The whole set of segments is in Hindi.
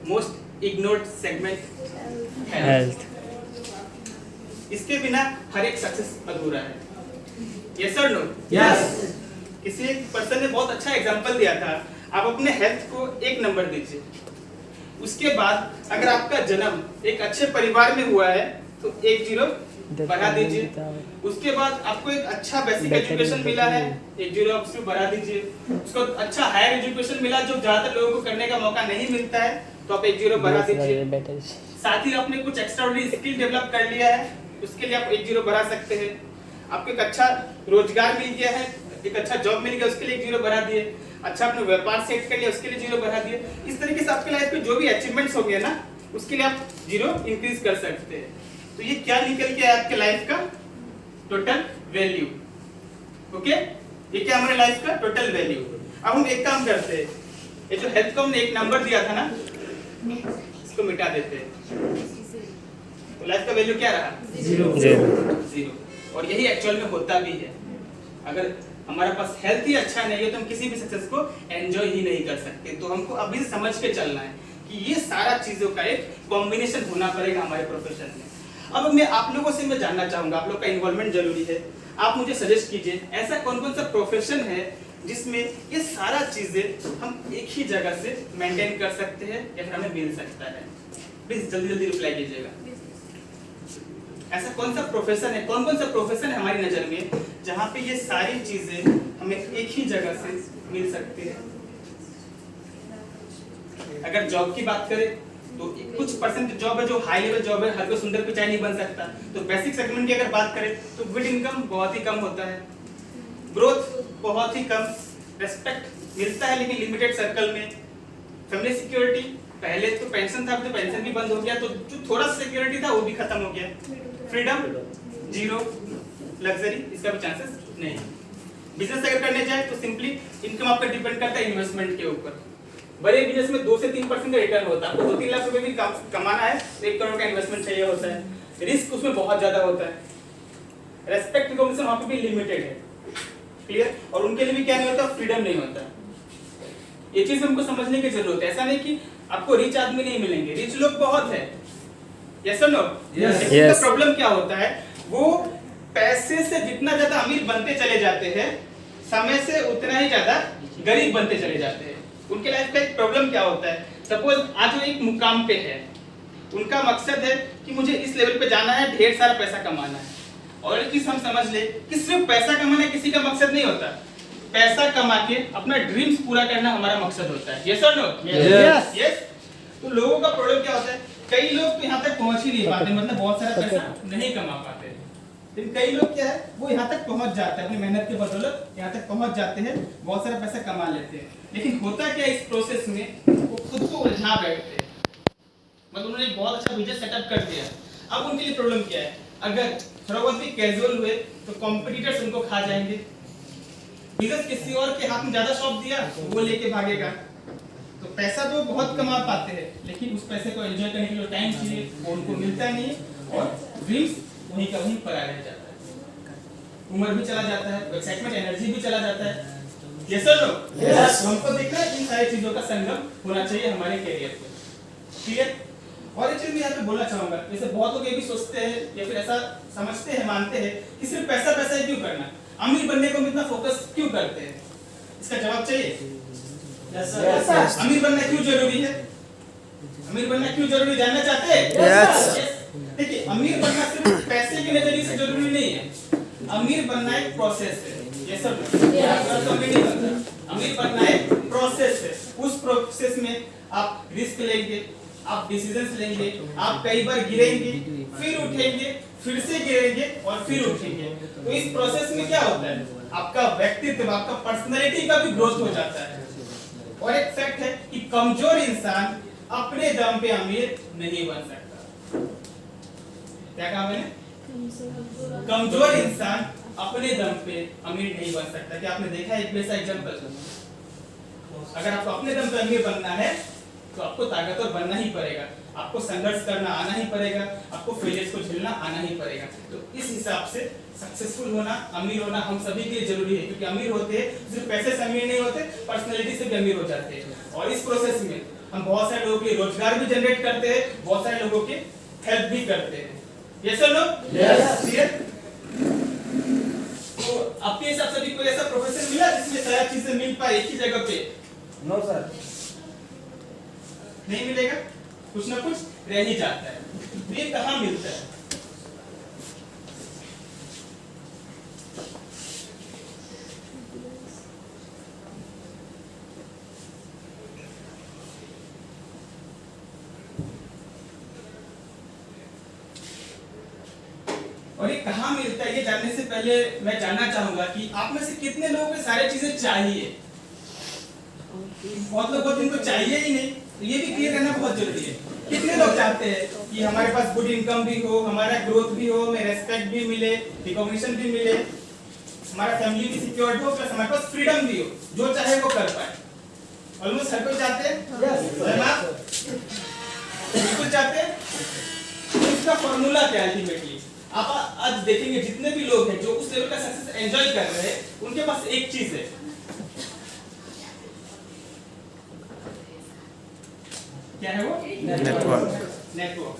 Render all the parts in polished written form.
Most ignored segment health. इसके बिना हर एक सक्सेस अधूरा है। यस और नो? यस। किसी एक पर्सन ने बहुत अच्छा एग्जांपल दिया था, आप अपने हेल्थ को 1 नंबर दीजिए, उसके बाद अगर आपका जन्म एक अच्छे परिवार में हुआ है तो 1 0 बढ़ा दीजिए, उसके बाद आपको एक अच्छा बेसिक एजुकेशन मिला है 1 0 आप उसको बढ़ा दीजिए, उसको अच्छा हायर एजुकेशन मिला जो ज्यादातर लोगों को करने का मौका नहीं मिलता है तो आप 1 0 बढ़ा दीजिए। साथ ही आपने कुछ एक्स्ट्राऑर्डिनरी स्किल डेवलप कर लिया है उसके लिए आप 1 0 बढ़ा सकते हैं। आपको एक अच्छा रोजगार मिल गया है, एक अच्छा जॉब मिल गया उसके लिए 1 0 बढ़ा दिए, अच्छा आपने व्यापार सेट कर लिया उसके लिए 0 बढ़ा दिए। इस तरीके से आपके लाइफ में जो भी अचीवमेंट्स हो गए ना उसके लिए आप 0 इंक्रीज कर सकते हैं। तो ये क्या निकल के आया आपके लाइफ का टोटल वैल्यू। ओके, ये क्या हमारे लाइफ का टोटल वैल्यू। अब हम एक काम करते हैं, ये जो हेल्थ को हमने 1 नंबर दिया था ना इसको मिटा देते हैं, तो लाइफ का वैल्यू क्या रहा? 0। और यही एक्चुअल में होता भी है। अगर हमारे पास हेल्थ ही अच्छा नहीं है तो हम किसी भी सक्सेस को एंजॉय ही नहीं कर सकते। तो हमको अभी से समझ के चलना है कि ये सारा चीजों का एक कॉम्बिनेशन होना पड़ेगा हमारे प्रोफेशन में। अब मैं आप लोगों से मैं जानना चाहूंगा, आप लोग का इन्वॉल्वमेंट जरूरी है, आप मुझे सजेस्ट कीजिए ऐसा कौन कौन सा प्रोफेशन है जिसमें ये सारा चीजें हम एक ही जगह से मेंटेन कर सकते हैं या फिर हमें मिल सकता है। प्लीज जल्दी जल्दी रिप्लाई कीजिएगा। ऐसा कौन सा प्रोफेशन है, कौन कौन सा प्रोफेशन है हमारी नजर में जहाँ पे ये सारी चीजें हमें एक ही जगह से मिल सकती है। अगर जॉब की बात करें तो कुछ परसेंट जॉब है जो हाई लेवल जॉब है, हर कोई सुंदर पिचाई नहीं बन सकता। तो बेसिक सेगमेंट की अगर बात करें तो गुड इनकम बहुत ही कम होता है, ग्रोथ बहुत ही कम, रेस्पेक्ट मिलता है लेकिन लिमिटेड सर्कल में, फैमिली सिक्योरिटी पहले तो पेंशन था तो पेंशन भी बंद हो गया तो जो थोड़ा सा सिक्योरिटी था वो भी खत्म हो गया, फ्रीडम 0, लग्जरी इसका भी चांसेस नहीं। बिजनेस अगर करने जाए तो सिंपली इनकम आपका डिपेंड करता है इन्वेस्टमेंट के ऊपर। बड़े बिजनेस में 2 से 3% का रिटर्न होता है, आपको 2-3 लाख रुपए भी कमाना है तो 1 करोड़ का इन्वेस्टमेंट चाहिए होता है, रिस्क उसमें बहुत ज्यादा होता है, रेस्पेक्ट रिकॉग्निशन वहां पे भी लिमिटेड है, क्लियर। और उनके लिए भी क्या नहीं होता, फ्रीडम नहीं होता। ये चीज हमको समझने की जरूरत है। ऐसा नहीं कि आपको रिच आदमी नहीं मिलेंगे, रिच लोग बहुत है, यस और नो? यस। प्रॉब्लम क्या होता है, वो पैसे से जितना ज्यादा अमीर बनते चले जाते हैं समय से उतना ही ज्यादा गरीब बनते चले जाते हैं। उनके लाइफ का एक प्रॉब्लम क्या होता है, सपोज आज वो एक मुकाम पे है, उनका मकसद है कि मुझे इस लेवल पे जाना है, ढेर सारा पैसा कमाना है। और एक चीज हम समझ ले कि सिर्फ पैसा कमाना किसी का मकसद नहीं होता, पैसा कमा के अपना ड्रीम्स पूरा करना हमारा मकसद होता है, यस और नो? यस। तो लोगों का प्रॉब्लम क्या होता है, कई लोग तो यहाँ तक पहुंच ही नहीं पाते, मतलब बहुत सारा पैसा नहीं कमा पाते, लेकिन कई लोग क्या है वो यहाँ तक पहुंच जाते हैं, अपनी मेहनत के बदौलत यहाँ तक पहुंच जाते हैं, बहुत सारा पैसा कमा लेते हैं। लेकिन होता क्या इस प्रोसेस में, वो खुद को उलझा बैठते हैं, मतलब उन्होंने एक बहुत अच्छा बिजनेस सेटअप कर दिया, अब उनके लिए प्रॉब्लम क्या है, अगर थोड़ा बहुत भी कैजुअल हुए तो कॉम्पिटिटर्स उनको खा जाएंगे, बिजनेस किसी और के हाथ में ज्यादा सौंप दिया वो लेके भागेगा। तो पैसा तो बहुत कमा पाते हैं लेकिन उस पैसे को एंजॉय करने के लिए टाइम चाहिए, वो उनको मिलता नहीं और ड्रीम्स वहीं का वहीं पड़ा रह जाता है, उम्र भी चला जाता है, एक्साइटमेंट एनर्जी भी चला जाता है, यस और नो? यस। हमको देखना इन सारी चीजों का संगम होना चाहिए हमारे कैरियर में, ठीक है। और एक चीज मैं यहाँ पे बोलना चाहूंगा, जैसे बहुत लोग ये भी सोचते हैं या फिर ऐसा समझते हैं, मानते हैं कि सिर्फ पैसा पैसा ही क्यों करना, अमीर बनने को इतना फोकस क्यों करते हैं, इसका जवाब चाहिए? Yes sir. अमीर बनना क्यों जरूरी है, अमीर बनना क्यों जरूरी जानना चाहते हैं? यस। देखिए अमीर बनना सिर्फ पैसे के नजरिए से जरूरी नहीं है, अमीर बनना एक प्रोसेस है, यस सर। अमीर बनना एक प्रोसेस है, उस प्रोसेस में आप रिस्क लेंगे, आप डिसीजंस लेंगे, आप कई बार गिरेंगे, फिर उठेंगे, फिर से गिरेंगे और फिर उठेंगे। तो इस प्रोसेस में क्या होता है, आपका व्यक्तित्व, आपका पर्सनालिटी का भी ग्रोथ हो जाता है। और एक फैक्ट है कि कमजोर इंसान अपने दम पे अमीर नहीं बन सकता। क्या कहा मैंने? कमजोर इंसान अपने दम पे अमीर नहीं बन सकता। क्या आपने देखा एक वैसा एग्जांपल? अगर आपको अपने दम पे अमीर बनना है तो आपको ताकतवर बनना ही पड़ेगा। आपको संघर्ष करना आना ही पड़ेगा, आपको फेलियर्स को झेलना आना ही पड़ेगा। तो इस हिसाब से सक्सेसफुल होना, अमीर होना हम सभी के लिए जरूरी है, क्योंकि अमीर होते हैं सिर्फ पैसे से अमीर नहीं होते, पर्सनैलिटी से भी अमीर हो जाते हैं। और इस प्रोसेस में हम बहुत सारे लोगों के रोजगार भी जनरेट करते हैं, बहुत सारे लोगों की हेल्प भी करते हैं। यस और नो? यस। तो आपके हिसाब से भी कोई ऐसा प्रोफेशन मिला जिसमें सारी चीजें मिल पाए एक ही जगह पे? नो सर, नहीं मिलेगा, कुछ ना कुछ रह ही जाता है। तो ये कहाँ मिलता है? और ये कहाँ मिलता है ये जानने से पहले मैं जानना चाहूंगा कि आप में से कितने लोगों को सारी चीजें चाहिए। बहुत लोगों को इनको चाहिए ही नहीं, तो ये भी क्लियर करना बहुत जरूरी है। कितने लोग चाहते हैं कि हमारे पास गुड इनकम भी हो, हमारा ग्रोथ भी हो, हमें रेस्पेक्ट भी मिले, रिकॉग्निशन भी मिले, हमारा फैमिली भी सिक्योर्ड हो, प्लस हमारे पास फ्रीडम भी हो, जो चाहे वो कर पाए। ऑलमोस्ट हर कोई चाहते हैं? बिल्कुल चाहते हैं। तो इसका फॉर्मूला क्या है अल्टीमेटली? आप आज देखेंगे जितने भी लोग हैं जो उस लेवल का सक्सेस एंजॉय कर रहे हैं, उनके पास एक चीज है। क्या है वो? नेटवर्क।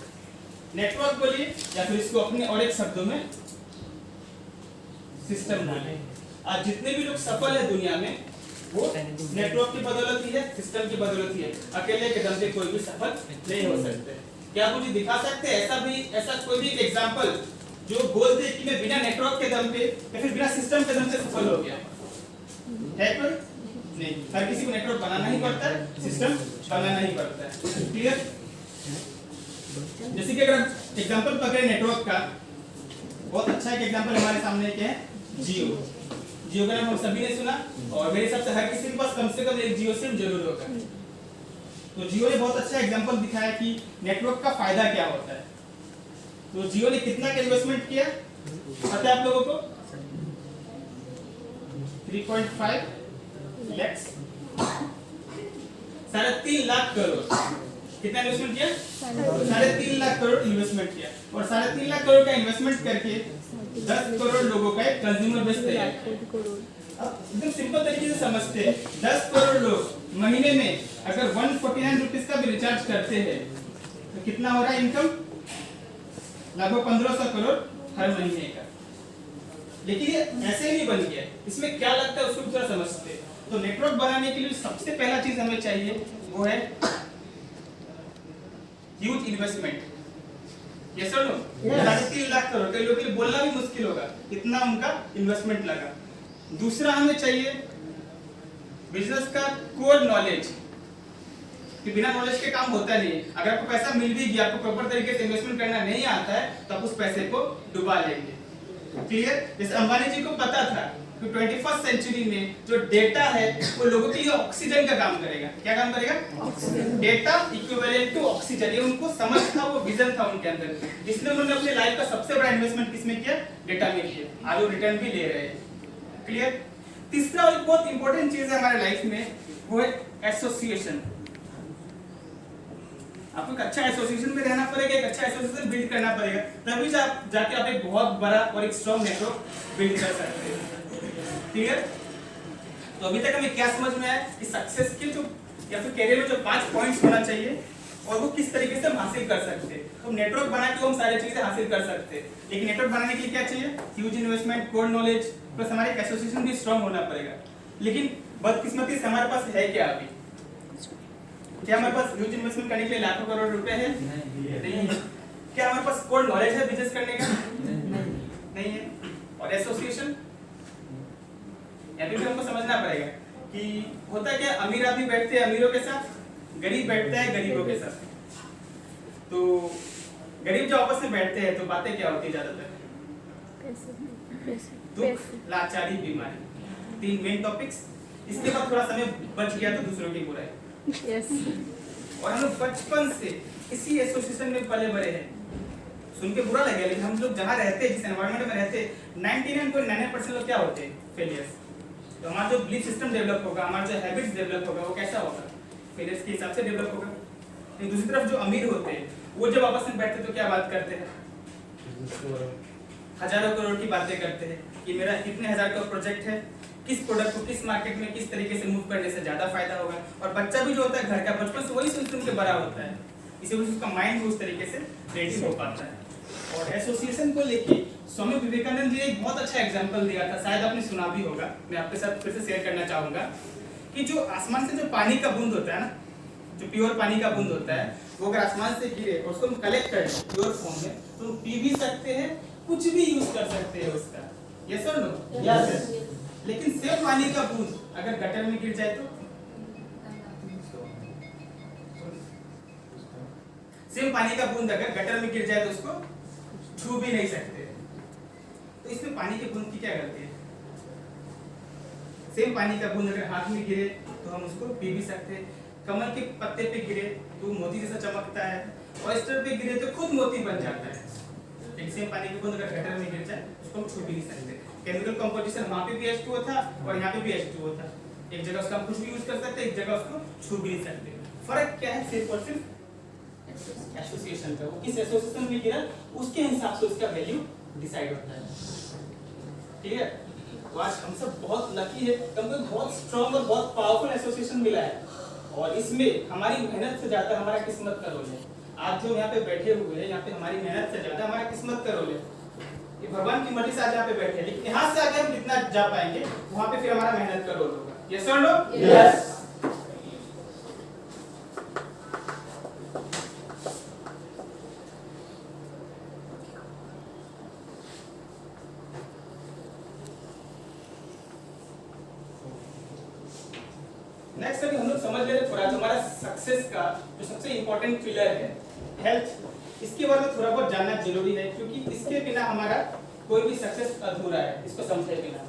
नेटवर्क बोलिए या फिर इसको अपने और एक शब्दों में सिस्टम बोलिए। आज जितने भी लोग सफल है दुनिया में वो नेटवर्क की बदौलत ही है, सिस्टम की बदौलत ही है। अकेले के दम पे कोई भी सफल नहीं हो सकते। क्या आप मुझे दिखा सकते हैं ऐसा कोई भी एग्जांपल जो बोल दे कि मैं बिना नेटवर्क के दम पे या फिर बिना सिस्टम के दम से सफल हो गया? है कोई? नहीं। हर किसी को नेटवर्क बनाना ही पड़ता है, सिस्टम बनाना ही पड़ता है। क्लियर? जैसे कि अगर एग्जांपल पकड़े नेटवर्क का, बहुत अच्छा एक एग्जांपल हमारे सामने क्या है? जियो। जियो का नाम हम सभी ने सुना और मेरे हिसाब से हर किसी के पास कम से कम एक जियो सिम जरूर होगा। तो जियो ने बहुत अच्छा एग्जांपल दिखाया कि नेटवर्क का फायदा क्या होता है। तो जियो ने कितना का इन्वेस्टमेंट किया पता है आप लोगों को? 3.5 लाख, 3.5 लाख करोड़। कितना इन्वेस्टमेंट किया? 3.5 लाख करोड़ इन्वेस्टमेंट किया। और 3.5 लाख करोड़ का इन्वेस्टमेंट करके 10 करोड़ लोगों का एक कंज्यूमर बेस तैयार किया। अब एकदम सिंपल तरीके से समझते हैं, 10 करोड़ लोग महीने में अगर 149 रुपीस का भी रिचार्ज करते हैं तो कितना हो रहा है इनकम? लगभग 1500 करोड़ हर महीने का। लेकिन ये ऐसे नहीं बन गया, इसमें क्या लगता है उसको भी थोड़ा समझते हैं। तो नेटवर्क बनाने के लिए सबसे पहला चीज हमें चाहिए वो है ह्यूज इन्वेस्टमेंट। यस और नो? 3.5 लाख करोड़ कई लोगों के लिए बोलना भी मुश्किल होगा, इतना उनका इन्वेस्टमेंट लगा। दूसरा हमें चाहिए बिजनेस का कोर नॉलेज, कि बिना नॉलेज के काम होता नहीं। अगर आपको पैसा मिल भी गया, आपको प्रॉपर तरीके से इन्वेस्टमेंट करना नहीं आता है तो आप उस पैसे को डुबा लेंगे। क्लियर? जैसे अंबानी जी को पता था कि 21st सेंचुरी में जो डेटा है वो लोगों के लिए ऑक्सीजन का काम करेगा। क्या काम करेगा? Data equivalent to oxygen. ये उनको समझ था, वो विजन था उनके अंदर, जिसने उन्होंने अपने लाइफ का सबसे बड़ा इन्वेस्टमेंट किसमें किया? डेटा में किया। आज वो रिटर्न भी ले रहे हैं। क्लियर? तीसरा और बहुत इंपॉर्टेंट चीज है हमारे लाइफ में, वो है एसोसिएशन। आपको एक अच्छा एसोसिएशन में रहना पड़ेगा, एक अच्छा एसोसिएशन बिल्ड करना पड़ेगा, तभी जाके आप एक बहुत बड़ा और एक स्ट्रॉन्ग नेटवर्क बिल्ड कर सकते हैं। क्लियर? तो अभी तक हमें क्या समझ में आया कि सक्सेस के जो या फिर करियर में जो 5 पॉइंट्स होना चाहिए और वो किस तरीके से हम हासिल कर सकते हैं। तो नेटवर्क बना के हम सारी चीजें हासिल कर सकते हैं। लेकिन नेटवर्क बनाने के लिए क्या चाहिए? Huge investment, core knowledge, plus हमारे एक एसोसिएशन भी स्ट्रांग होना पड़ेगा। लेकिन बदकिस्मती से हमारे पास है क्या अभी? क्या हमारे पास ह्यूज इन्वेस्टमेंट करने के लिए लाखों करोड़ रुपए है? नहीं है। क्या हमारे पास कोर नॉलेज है बिजनेस करने का? नहीं है। और एसोसिएशन भी हमको समझना पड़ेगा कि होता है क्या, अमीर आदमी बैठते हैं अमीरों के साथ, गरीब बैठता है गरीबों के साथ। तो गरीब जो आपस में बैठते हैं तो बातें क्या होती है ज्यादातर? दुख, लाचारी, बीमारी, 3 मेन टॉपिक्स। इसके बाद थोड़ा समय बच गया तो दूसरों की बुराई। यस। और हम लोग बचपन से इसी एसोसिएशन में पले बड़े हैं। सुन के बुरा लगेगा लेकिन हम लोग जहाँ रहते हैं, जिस एनवायरनमेंट में रहते हैं, 99.99% लोग क्या होते हैं? फेलियर्स। तो हमारा जो बिलीफ सिस्टम डेवलप होगा, हमारा जो हैबिट्स डेवलप होगा वो कैसा होगा? फेलियर्स के हिसाब से डेवलप होगा। लेकिन दूसरी तरफ जो अमीर होते हैं वो जब आपस में बैठते तो क्या बात करते हैं, हजारों करोड़ की बातें करते हैं कि मेरा कितने हजार का प्रोजेक्ट है, किस प्रोडक्ट को किस मार्केट में किस तरीके से मूव करने से ज्यादा फायदा होगा। और बच्चा भी जो होता है घर का बचपन से वही सुन के बड़ा होता है, इसी वजह से उसका माइंड उस तरीके से रेडी हो पाता है। और एसोसिएशन को लेके स्वामी विवेकानंद जी ने एक बहुत अच्छा एग्जांपल दिया था, शायद आपने सुना भी होगा, मैं आपके साथ फिर से शेयर करना चाहूंगा कि जो आसमान से जो पानी का बूंद होता है ना, जो प्योर पानी का बूंद होता है, वो अगर आसमान से गिरे और उसको हम कलेक्ट करें प्योर फॉर्म में तो पी भी सकते हैं, कुछ भी यूज कर सकते हैं उसका। यस और नो? यस। लेकिन सेम पानी का बूंद अगर गटर में गिर जाए तो, सेम पानी का बूंद अगर गटर में गिर जाए तो उसको छू भी नहीं सकते। तो इसमें पानी के बूंद की क्या गलती है? सेम पानी का बूंद अगर हाथ में गिरे तो हम उसको पी भी सकते हैं, कमल के पत्ते पे गिरे तो मोती जैसा चमकता है, ऑयस्टर पे गिरे तो खुद मोती बन जाता है। लेकिन सेम पानी की बूंद अगर गटर में गिर जाए उसको हम छू भी नहीं सकते। केमिकल कंपोजिशन वहां पे भी H2O था और यहाँ पे भी H2O था, एक जगह उसका हम कुछ भी यूज कर सकते हैं, एक जगह उसको छू भी नहीं सकते। फर्क क्या है? सिर्फ और सिर्फ एसोसिएशन का, वो किस एसोसिएशन में गिरा उसके हिसाब से उसका वैल्यू डिसाइड होता है। ठीक है? तो आज हम सब बहुत लकी है, हमको बहुत स्ट्रांग और बहुत पावरफुल एसोसिएशन मिला है और इसमें हमारी मेहनत से ज्यादा हमारा किस्मत का रोल है। आज जो यहाँ पे बैठे हुए हैं, यहाँ पे हमारी मेहनत से ज्यादा हमारा किस्मत का रोल है। ये भगवान की मर्जी से आज यहाँ पे बैठे हैं, लेकिन यहाँ से आगे हम कितना जा पाएंगे वहाँ पे फिर हमारा मेहनत का रोल होगा। यस और नो? यस। नेक्स्ट अभी हम लोग समझ ले रहे थोड़ा हमारा सक्सेस का जो सबसे इंपॉर्टेंट पिलर है हेल्थ, इसके बारे में थोड़ा बहुत जानना जरूरी है, क्योंकि इसके बिना हमारा कोई भी सक्सेस अधूरा है, इसको समझे बिना।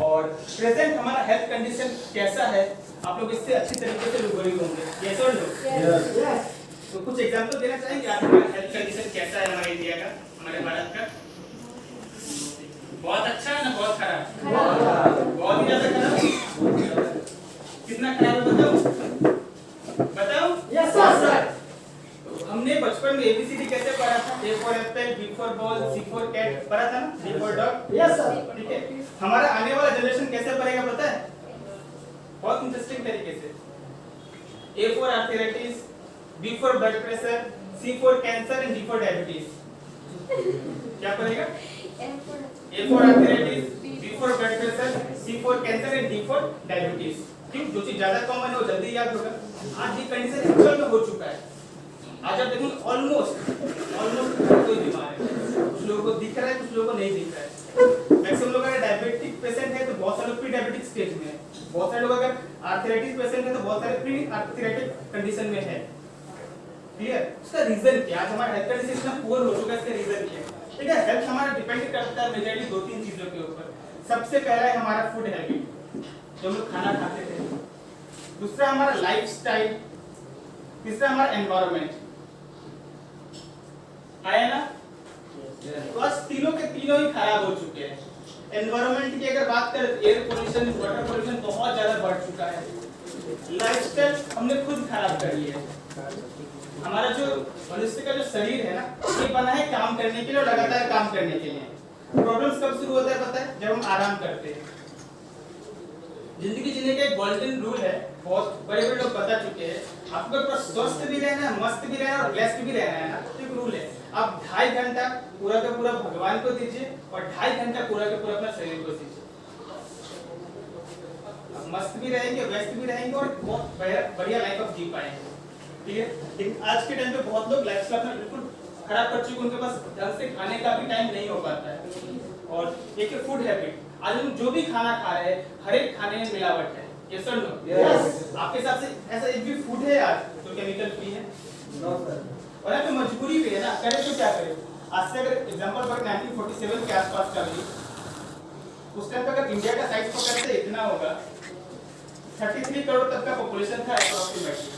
और प्रेजेंट हमारा हेल्थ कंडीशन कैसा है आप लोग इससे अच्छी तरीके से रूबरू होंगे। यस और नो? यस। तो कुछ एग्जांपल देना चाहेंगे आज हमारा हेल्थ कंडीशन कैसा है हमारे इंडिया का, हमारे भारत का? बहुत अच्छा है ना बहुत खराब? बहुत ही ज्यादा खराब। कितना खराब है बताओ? Yes sir. हमने बचपन में एबीसीडी कैसे पढ़ा था? A for apple, B for ball, C for cat पढ़ा था ना? D for dog. Yes sir. ठीक है, हमारा आने वाला जनरेशन कैसे पढ़ेगा पता है? बहुत इंटरेस्टिंग तरीके से। A for arthritis, B for blood pressure, C for cancer and D for diabetes. क्या पढ़ेगा? A for arthritis, B for blood pressure, C for cancer and D for diabetes. ठीक, जो चीज ज्यादा कॉमन है वो जल्दी याद होगा। आज ये कंडीशन एक्चुअल में हो चुका है। आज आप देखो ऑलमोस्ट कोई बीमार है, कुछ लोगों को दिख रहा है, कुछ लोगों को नहीं दिख रहा है। मैक्सिमम लोग अगर डायबिटिक पेशेंट है तो बहुत सारे प्री डायबिटिक स्टेज में है, बहुत सारे लोग अगर आर्थराइटिस पेशेंट है तो बहुत सारे प्री आर्थराइटिक कंडीशन में है। क्लियर? उसका रीजन क्या? आज हमारा हेल्थ कंडीशन इतना पुअर हो चुका है, इसका रीजन क्या है? ठीक है, हेल्थ हमारा डिपेंड करता है मेजरली दो तीन चीजों के ऊपर। सबसे पहला है हमारा फूड हैबिट, जो हम लोग खाना खाते थे। दूसरा हमारा लाइफस्टाइल, तीसरा हमारा एनवायरनमेंट। आया ना? तो आज तीनों के तीनों ही खराब हो चुके हैं। एनवायरनमेंट की अगर बात करें तो एयर पोल्यूशन, वाटर पोल्यूशन बहुत ज्यादा बढ़ चुका है। लाइफस्टाइल हमने खुद खराब कर लिया है। हमारा जो मनुष्य का जो शरीर है ना, ये बना है काम करने के लिए और लगातार काम करने के लिए। प्रॉब्लम्स कब शुरू होता है पता है? जब हम आराम करते हैं। जिंदगी जीने का एक गोल्डन रूल है, बहुत बड़े-बड़े लोग बता चुके हैं। आपको पूरा स्वस्थ भी रहना है, मस्त भी रहना है और ब्लेस्ड भी रहना है ना, तो एक रूल है। आप 2.5 घंटा पूरा का पूरा भगवान को दीजिए और 2.5 घंटा पूरा का पूरा अपना शरीर को दीजिए। मस्त भी रहेंगे, व्यस्त भी रहेंगे और बहुत बढ़िया लाइफ आप जी पाएंगे। ठीक है? लेकिन आज के टाइम पे बहुत लोग लाइफस्टाइल अपना बिल्कुल खराब कर चुके, उनके पास ढंग से खाने का भी टाइम नहीं हो पाता है। और एक है फूड हैबिट, आज हम जो भी खाना खा रहे हैं हर एक खाने में मिलावट है। यस और नो? यस। आपके हिसाब से ऐसा एक भी फूड है आज जो केमिकल फ्री है? No sir. और यहाँ पे मजबूरी भी है ना, करें तो क्या करें? आज से अगर एग्जांपल पर 1947 के आसपास का भी, उस टाइम पे अगर इंडिया का साइज पकड़ते इतना होगा, 33 करोड़ तक का पॉपुलेशन था अप्रोक्सीमेटली।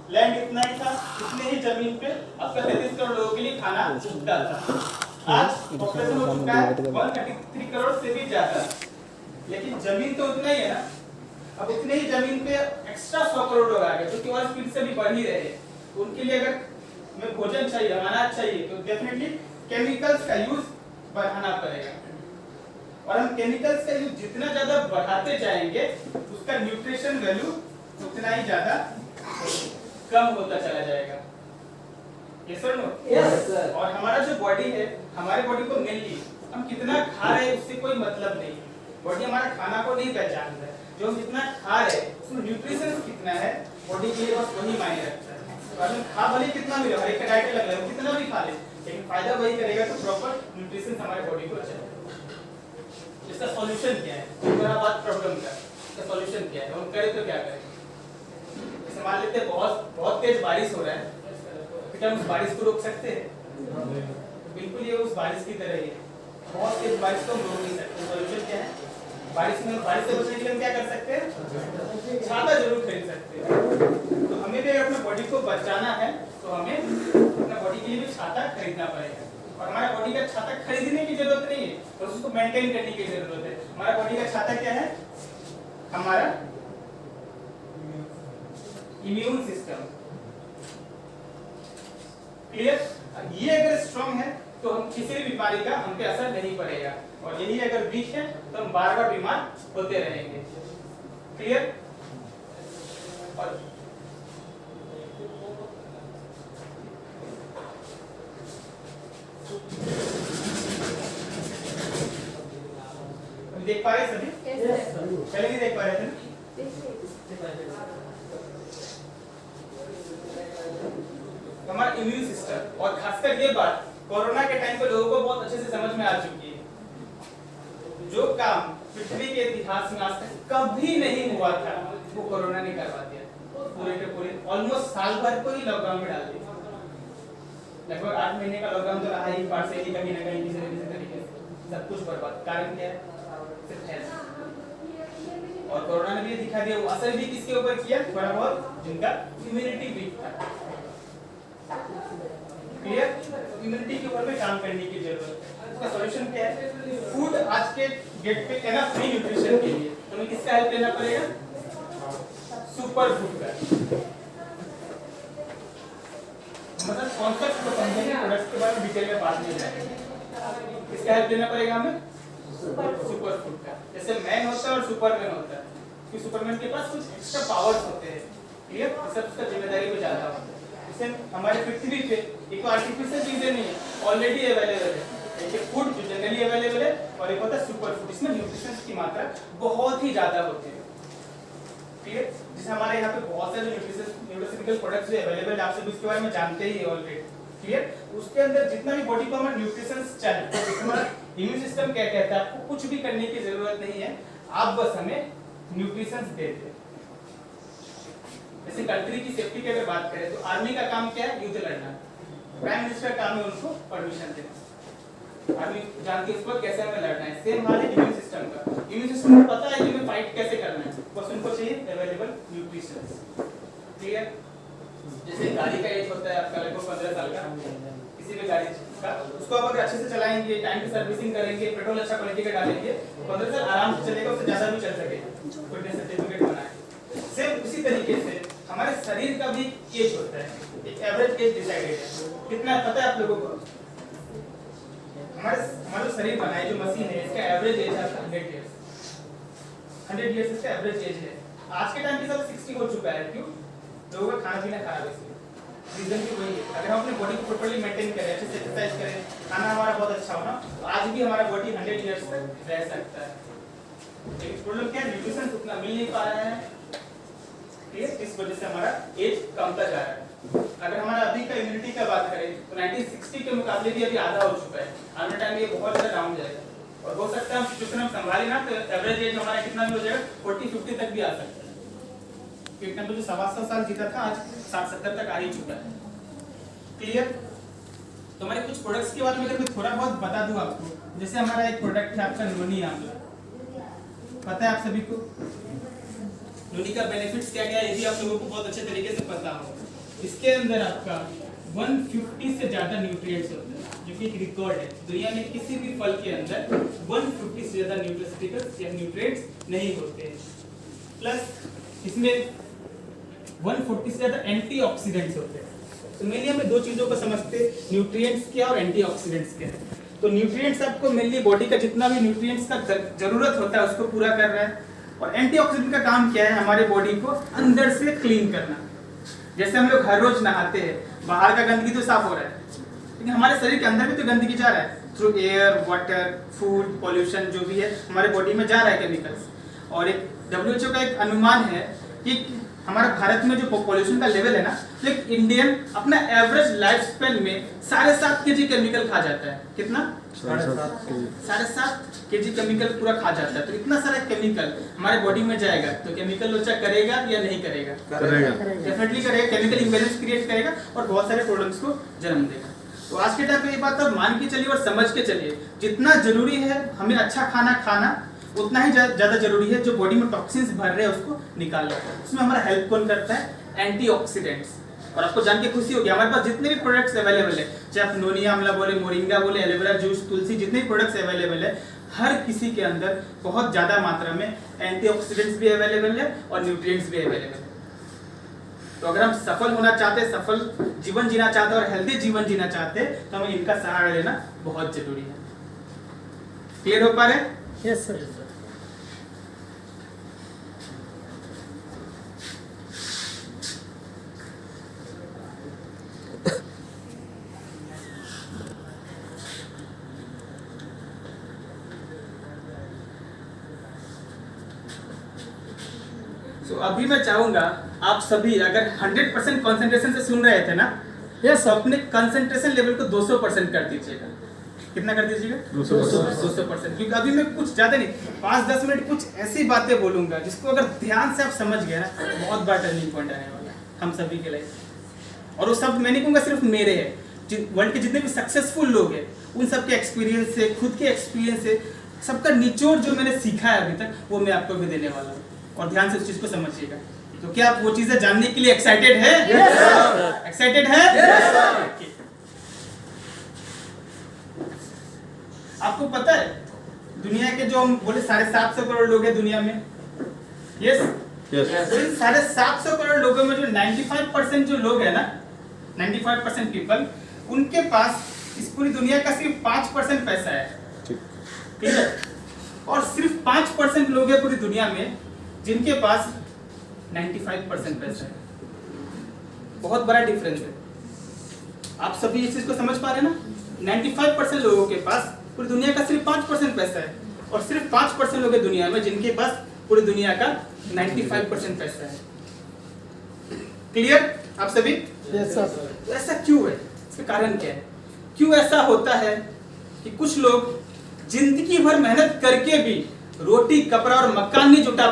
लैंड इतना ही था, इतने ही जमीन पे अब 33 करोड़ लोगों के लिए खाना उगता था। आज पॉपुलेशन हो चुका है 133 करोड़ से भी ज्यादा, लेकिन जमीन तो उतना ही है ना। अब उतने ही जमीन पे एक्स्ट्रा 100 करोड़ लोग आ गए, जो कि और स्पीड से भी बढ़ ही रहे हैं। तो उनके लिए अगर हमें भोजन चाहिए, अनाज चाहिए, तो डेफिनेटली केमिकल्स का यूज बढ़ाना पड़ेगा। और हम केमिकल्स का यूज जितना ज्यादा बढ़ाते जाएंगे उसका न्यूट्रिशन वैल्यू उतना ही ज्यादा कम होता चला जाएगा। यस और नो? Yes sir. और हमारा जो बॉडी है, हमारे बॉडी को मेनली हम कितना खा रहे हैं उससे कोई मतलब नहीं है। बॉडी हमारा खाना को नहीं पहचान रहा है, जो हम जितना खा रहे हैं उसमें न्यूट्रिशन कितना है बॉडी के लिए बस वही मायने रखता है। तो अगर खा भले कितना भी, हर एक का डाइट अलग है, कितना भी खा ले, लेकिन फायदा वही करेगा तो प्रॉपर न्यूट्रिशन हमारे बॉडी को अच्छा है। इसका सॉल्यूशन क्या है? अगर आप बात प्रॉब्लम का, इसका सॉल्यूशन क्या है? हम करें तो क्या करें? जैसे मान लेते हैं बहुत तेज बारिश हो रहा है, तो क्या हम उस बारिश को रोक सकते हैं? बिल्कुल ये उस बारिश की तरह ही है। बहुत तेज बारिश को हम रोक नहीं सकते। सॉल्यूशन क्या है? बारिश से बचने के लिए हम क्या कर सकते हैं? छाता जरूर खरीद सकते हैं। तो हमें भी अपने बॉडी को बचाना है तो हमें अपना बॉडी के लिए भी छाता खरीदना पड़ेगा। और हमारा बॉडी का छाता खरीदने की जरूरत नहीं है, और उसको मेंटेन करने की जरूरत है। हमारा बॉडी का छाता क्या है? हमारा इम्यून सिस्टम। क्लियर? ये अगर स्ट्रांग है तो हम किसी भी बीमारी का हम पे असर नहीं पड़ेगा, और यही अगर वीक है तो हम बार बार बीमार होते रहेंगे। क्लियर? और देख पा रहे हैं सभी? पहले नहीं देख पा रहे थे? हमारा इम्यून सिस्टम, और खासकर ये बात कोरोना के टाइम पे लोगों को बहुत अच्छे से समझ में आ चुकी है। जो काम पृथ्वी के इतिहास में आज तक कभी नहीं हुआ था वो कोरोना ने करवा दिया। पूरे के पूरे ऑलमोस्ट साल भर को ही लॉकडाउन में डाल दिया। लगभग 8 महीने का लॉकडाउन तो रहा ही, पार्शियली कहीं ना कहीं किसी न किसी तरीके से सब कुछ बर्बाद। कारण क्या है? सिर्फ हेल्थ। और कोरोना ने भी दिखा दिया वो असर भी किसके ऊपर किया? थोड़ा बहुत जिनका इम्यूनिटी वीक था। क्लियर? इम्यूनिटी के ऊपर में काम करने की जरूरत है। इसका सॉल्यूशन क्या है? फूड आज के डेट पे एनफ नहीं न्यूट्रिशन के लिए, तो हमें किसका हेल्प लेना पड़ेगा? सुपर फूड का। मतलब कॉन्सेप्ट को समझेंगे, प्रोडक्ट्स के बारे में डिटेल में बात नहीं करेंगे। किसका हेल्प लेना पड़ेगा हमें? सुपर फूड का। जैसे मैन होता है और सुपरमैन होता है, कि सुपरमैन के पास कुछ एक्स्ट्रा पावर्स होते हैं। क्लियर? सब उसका जिम्मेदारी पे ज्यादा होता है। हमारे पृथ्वी पे एक आर्टिफिशियल चीजें नहीं है, ऑलरेडी अवेलेबल है। एक फूड जो जनरली अवेलेबल है, और एक होता है सुपर फूड। इसमें न्यूट्रिशंस की मात्रा बहुत ही ज्यादा होती है। क्लियर? जैसे हमारे यहाँ पे बहुत सारे न्यूट्रिशनल प्रोडक्ट्स जो अवेलेबल है, आप सब इसके बारे में जानते ही ऑलरेडी। क्लियर? उसके अंदर जितना भी बॉडी को हमारा न्यूट्रिशंस चाहिए, हमारा इम्यून सिस्टम क्या कहता है, आपको कुछ भी करने की जरूरत नहीं है, आप बस हमें न्यूट्रिशंस दे दे। जैसे कंट्री की सेफ्टी की अगर बात करें तो आर्मी का काम क्या है? युद्ध लड़ना। प्राइम मिनिस्टर का काम है उनको परमिशन देना। आर्मी जानती है उसको कैसे हमें लड़ना है। सेम हाल है इम्यून सिस्टम का। इम्यून सिस्टम को पता है कि हमें फाइट कैसे करना है, बस उनको चाहिए अवेलेबल न्यूट्रिशंस। क्लियर? जैसे गाड़ी का एज होता है आपका लगभग 15 साल का, किसी भी गाड़ी का, उसको आप अगर अच्छे से चलाएंगे, टाइम पे सर्विसिंग करेंगे, पेट्रोल अच्छा क्वालिटी का डालेंगे, 15 साल आराम से चलेगा, उससे ज्यादा भी चल सकेगा। फिटनेस सर्टिफिकेट बनाए। सेम उसी तरीके से हमारे शरीर का भी एज होता है, एक एवरेज एज डिसाइडेड है। कितना पता है आप लोगों को? हमारा जो शरीर बना है, जो मशीन है, इसका एवरेज एज है 100 इयर्स। 100 इयर्स इसका एवरेज एज है। आज के टाइम पे सब 60 हो चुका है। क्यों? लोगों का खाना पीना खराब है, इसलिए रीजन भी वही है। अगर हम अपने बॉडी को प्रॉपर्ली मेंटेन करें, अच्छे से एक्सरसाइज करें, खाना हमारा बहुत अच्छा होना, तो आज भी हमारा बॉडी 100 इयर्स तक रह सकता है। लेकिन प्रॉब्लम क्या है? न्यूट्रिशन उतना मिल नहीं पा रहा है। इस वजह से हमारा एज कमता जा रहा है। अगर हमारा अभी का इम्यूनिटी का बात करें तो 1960 के मुकाबले भी अभी आधा हो चुका है। आने टाइम में ये बहुत ज्यादा डाउन जाएगा, और हो सकता है हम सिचुएशन हम संभाले ना तो एवरेज एज हमारा कितना भी हो जाएगा, 40-50 तक भी आ सकता है। क्योंकि जो 125 साल जीता था, आज 60-70 तक आ ही चुका है। क्लियर? तो हमारे कुछ प्रोडक्ट्स के बारे में अगर मैं थोड़ा बहुत बता दूं आपको, जैसे हमारा एक प्रोडक्ट है आपका नोनी आंवला, पता है आप सभी को? नोनी का बेनिफिट्स क्या क्या है, ये भी आप लोगों को बहुत अच्छे तरीके से पता हो। इसके अंदर आपका 150 से ज्यादा न्यूट्रिएंट्स होते हैं, जो कि एक रिकॉर्ड है। दुनिया में किसी भी फल के अंदर 150 से ज्यादा न्यूट्रिशंस या न्यूट्रिएंट्स नहीं होते हैं। प्लस इसमें 140 से ज्यादा एंटीऑक्सीडेंट्स होते हैं। तो मेनली हमें दो चीजों को समझते, न्यूट्रिएंट्स क्या और एंटीऑक्सीडेंट्स क्या है। तो न्यूट्रिएंट्स आपको मेनली बॉडी का जितना भी न्यूट्रिएंट्स का जरूरत होता है उसको पूरा कर रहा है, और एंटीऑक्सीडेंट का काम क्या है, हमारे बॉडी को अंदर से क्लीन करना। जैसे हम लोग हर रोज नहाते हैं, बाहर का गंदगी तो साफ हो रहा है, लेकिन हमारे शरीर के अंदर भी तो गंदगी जा रहा है through air, water, food, pollution जो भी है हमारे बॉडी में जा रहा है केमिकल्स। और एक WHO का एक अनुमान है कि हमारा भारत में जो पॉल्यूशन का लेवल है ना, तो एक इंडियन अपना एवरेज लाइफ स्पेन में 7.5 kg केमिकल खा जाता है। कितना? 7.5 kg केमिकल पूरा खा जाता है। तो इतना सारा केमिकल हमारे बॉडी में जाएगा तो केमिकल लोचा करेगा या नहीं करेगा? डेफिनेटली करेगा। केमिकल इम्बैलेंस क्रिएट करेगा और बहुत सारे प्रॉब्लम्स को जन्म देगा। तो आज के टाइम पे ये बात आप मान के चलिए और समझ के चलिए, जितना जरूरी है हमें अच्छा खाना खाना, उतना ही ज्यादा जरूरी है जो बॉडी में टॉक्सिन्स भर रहे हैं उसको निकालना। उसमें हमारा हेल्प कौन करता है? एंटीऑक्सीडेंट्स। और आपको जान के खुशी होगी, हमारे पास जितने भी प्रोडक्ट्स अवेलेबल है, चाहे आप नोनिया आंवला बोले, मोरिंगा बोले, एलोवेरा जूस, तुलसी, जितने भी प्रोडक्ट्स अवेलेबल है, हर किसी के अंदर बहुत ज्यादा मात्रा में एंटीऑक्सीडेंट्स भी अवेलेबल है और न्यूट्रिएंट्स भी अवेलेबल है। तो अगर हम सफल होना चाहते, सफल जीवन जीना चाहते और हेल्दी जीवन जीना चाहते, तो हमें इनका सहारा लेना बहुत जरूरी है। क्लियर हो पा रहे? Yes sir. अभी मैं चाहूंगा आप सभी अगर 100% कंसंट्रेशन से सुन रहे थे ना, यस तो अपने कंसंट्रेशन लेवल को 200% कर दीजिएगा। कितना कर दीजिएगा? 200%। क्योंकि अभी मैं कुछ ज्यादा नहीं, 5-10 मिनट कुछ ऐसी बातें बोलूंगा जिसको अगर ध्यान से आप समझ गए ना, बहुत बड़ा टर्निंग पॉइंट आने वाला है हम सभी के लिए। और वो सब मैं नहीं कहूँगा सिर्फ मेरे हैं, वर्ल्ड के जितने भी सक्सेसफुल लोग हैं उन सबके एक्सपीरियंस से, खुद के एक्सपीरियंस से, सबका निचोड़ जो मैंने सीखा है अभी तक, वो मैं आपको भी देने वाला हूँ। और ध्यान से उस चीज को समझिएगा। तो क्या आप वो चीजें जानने के लिए एक्साइटेड है? एक्साइटेड है? आपको पता है दुनिया के जो हम बोले 750 करोड़ लोग हैं दुनिया में, यस, तो इन 750 करोड़ लोगों में जो 95% जो लोग हैं ना, 95% पीपल, उनके पास इस पूरी दुनिया का सिर्फ 5% पैसा है, ठीक है? और सिर्फ 5% लोग हैं पूरी दुनिया में जिनके पास 95% पैसा है। बहुत बड़ा डिफरेंस है। आप सभी इस चीज को समझ पा रहे हैं ना? 95% लोगों के पास पूरी दुनिया का सिर्फ 5% पैसा है, और सिर्फ 5% लोग हैं दुनिया में जिनके पास पूरी दुनिया का 95% पैसा है। क्लियर आप सभी? Yes sir. तो ऐसा क्यों है? इसका कारण क्या है? क्यों ऐसा होता है कि कुछ लोग जिंदगी भर मेहनत करके भी रोटी, कपड़ा और मकान नहीं जुटा